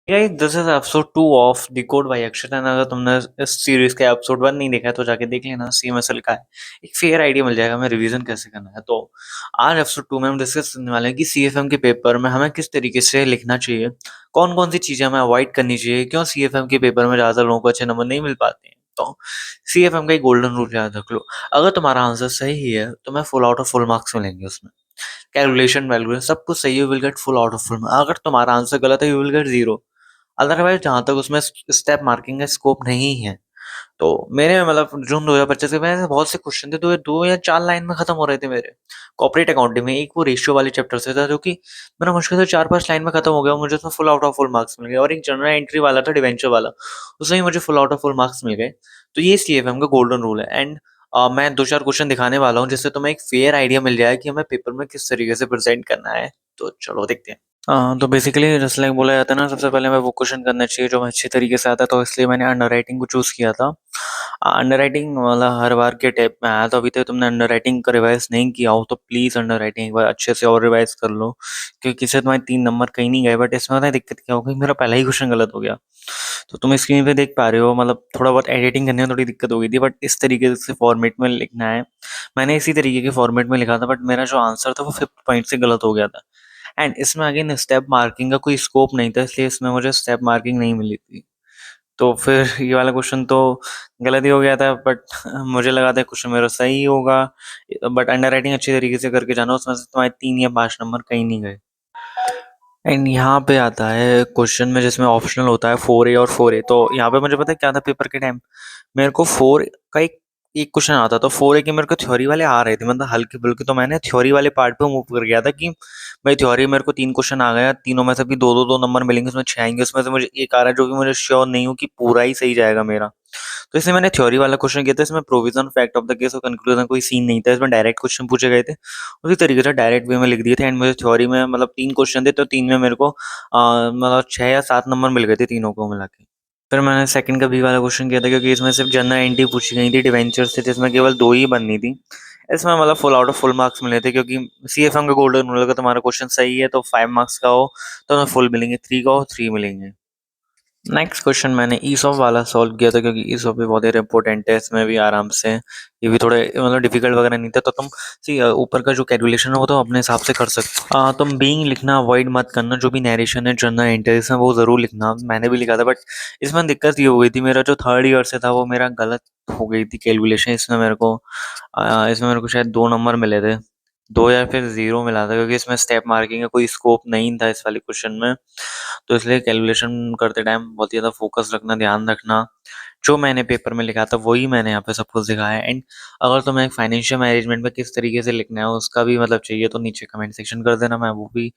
Guys this is episode 2 of the code by Akshar and अगर तुमने इस सीरीज का एपिसोड 1 नहीं देखा है तो जाके देख लेना। सीएमएसएल का है, एक फेयर आइडिया मिल जाएगा हमें रिवीजन कैसे करना है। तो आज एपिसोड 2 में हम डिस्कस करने वाले हैं कि सीएफएम के पेपर में हमें किस तरीके से लिखना चाहिए, कौन कौन सी चीजें हमें अवॉइड करनी चाहिए, क्यों सीएफएम के पेपर में ज्यादा लोगों को अच्छे नंबर नहीं मिल पाते हैं। तो सीएफएम का एक गोल्डन रूल याद रख लो, अगर तुम्हारा आंसर सही है तो मैं full out of full marks मिलेंगे उसमें। कैलकुलेशन वैल्यू सब कुछ सही है, you will get full out of full. अगर तुम्हारा आंसर गलत है you will get zero. Otherwise जहां तक उसमें स्टेप मार्किंग का स्कोप नहीं है। तो मेरे मतलब जून 2025 के मैंने बहुत से क्वेश्चन थे, तो ये 2 या 4 लाइन में खत्म हो रहे थे मेरे। कॉर्पोरेट अकाउंटिंग में एक वो रेशियो वाले चैप्टर से था जो कि मेरा मुश्किल से 4-5 लाइन में खत्म हो गया, मुझे उसमें full out of full marks मिल गए। और एक जनरल एंट्री वाला था डिवेंचर वाला, उसमें ही मुझे full out of full marks मिल गए। तो ये सीएफएम का गोल्डन रूल है। एंड मैं 2-4 क्वेश्चन दिखाने वाला हूँ जिससे तुम्हें एक फेयर आइडिया मिल जाए कि हमें पेपर में किस तरीके से प्रेजेंट करना है। तो चलो देखते हैं। तो बेसिकली जैसे लाइक बोला जाता है ना, सबसे पहले हमें वो क्वेश्चन करना चाहिए जो अच्छी तरीके से आता है, तो इसलिए मैंने अंडरराइटिंग को चूज किया था। अंडरराइटिंग वाला हर बार के टाइप में आया, तो अभी तक तुमने अंडरराइटिंग का रिवाइज नहीं किया हो तो प्लीज अंडरराइटिंग एक बार अच्छे से और रिवाइज कर लो, क्योंकि इससे तुम्हारे 3 नंबर कहीं नहीं गए। बट इसमें पता है दिक्कत क्या हो गई, मेरा पहला ही क्वेश्चन गलत हो गया। तो तुम स्क्रीन पे देख पा रहे हो, मतलब थोड़ा बहुत एडिटिंग करने में थोड़ी दिक्कत हो गई थी, बट इस तरीके से फॉर्मेट में लिखना है। मैंने इसी तरीके के फॉर्मेट में लिखा था, बट मेरा जो आंसर था वो 5th पॉइंट से गलत हो गया था। एंड इसमें अगेन स्टेप मार्किंग का कोई स्कोप नहीं था, इसलिए इसमें मुझे स्टेप मार्किंग नहीं मिली थी। तो फिर ये वाला क्वेश्चन तो गलत ही हो गया था, बट मुझे लगा था क्वेश्चन मेरा सही होगा। बट अंडर राइटिंग अच्छी तरीके से करके जाना, उसमें से तुम्हारे 3 या 5 नंबर कहीं नहीं गए। एंड यहाँ पे आता है क्वेश्चन में जिसमें ऑप्शनल होता है 4A और 4A। तो यहाँ पे मुझे पता है क्या था, पेपर के टाइम मेरे को 4 का एक एक क्वेश्चन आता, तो 4A के मेरे को थ्योरी वाले आ रहे थे, मतलब हल्के फुल्के, तो मैंने थ्योरी वाले पार्ट पे मूव कर गया था कि भाई थ्योरी मेरे को 3 क्वेश्चन आ गया, तीनों में से भी दो दो दो नंबर मिलेंगे, उसमें 6 आएंगे, उसमें से मुझे एक आ रहा है जो कि मुझे श्योर नहीं हूँ कि पूरा ही सही जाएगा मेरा। तो इसलिए मैंने थ्योरी वाला क्वेश्चन किया था। इसमें provision, fact of the case और कंक्लूजन कोई सीन नहीं था, इसमें डायरेक्ट क्वेश्चन पूछे गए थे, उसी तरीके से डायरेक्ट वे में लिख दिए थे। एंड मुझे थ्योरी में मतलब 3 क्वेश्चन थे, तो 3 में मेरे को मतलब 6 या 7 नंबर मिल गए थे तीनों को मिला के। फिर मैंने सेकंड का बी वाला क्वेश्चन किया था, क्योंकि इसमें सिर्फ जनरल एंट्री पूछी गई थी, डिवेंचर से जिसमें केवल 2 ही बननी थी। इसमें मतलब full out of full marks मिले थे, क्योंकि सीएफएम का गोल्डन रूल, अगर तुम्हारा क्वेश्चन सही है तो 5 मार्क्स का हो तो तुम्हें फुल मिलेंगे, 3 का हो 3 मिलेंगे। नेक्स्ट क्वेश्चन मैंने ईसॉप वाला सॉल्व किया था, क्योंकि ईसॉप भी बहुत ही इंपॉर्टेंट है, इसमें भी आराम से, ये भी थोड़े मतलब डिफिकल्ट वगैरह नहीं था। तो तुम सी ऊपर का जो कैलकुलेशन है वो तो अपने हिसाब से कर सकते हो। तुम बीइंग लिखना अवॉइड मत करना, जो भी नरेशन है जर्नल एंट्रीज है वो जरूर लिखना, मैंने भी लिखा था। बट इसमें दिक्कत ये हो गई थी, मेरा जो 3rd ईयर से था वो मेरा गलत हो गई थी कैलकुलेशन। इसमें मेरे को शायद 2 नंबर मिले थे, 2 या फिर 0 मिला था, क्योंकि इसमें स्टेप मार्किंग का कोई स्कोप नहीं था इस वाले क्वेश्चन में। तो इसलिए कैलकुलेशन करते टाइम बहुत ही ज़्यादा फोकस रखना, ध्यान रखना। जो मैंने पेपर में लिखा था वही मैंने यहाँ पे सब कुछ दिखाया है। एंड अगर तुम्हें फाइनेंशियल मैनेजमेंट में किस तरीके से लिखना है उसका भी मतलब चाहिए, तो नीचे कमेंट सेक्शन कर देना, मैं वो भी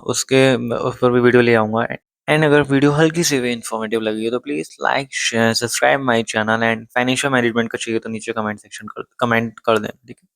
उस पर भी वीडियो ले आऊँगा। एंड अगर वीडियो हल्की सी भी इन्फॉर्मेटिव लगी है तो please like, share, subscribe my channel. And financial management का चाहिए तो नीचे कमेंट कर दें, ठीक है।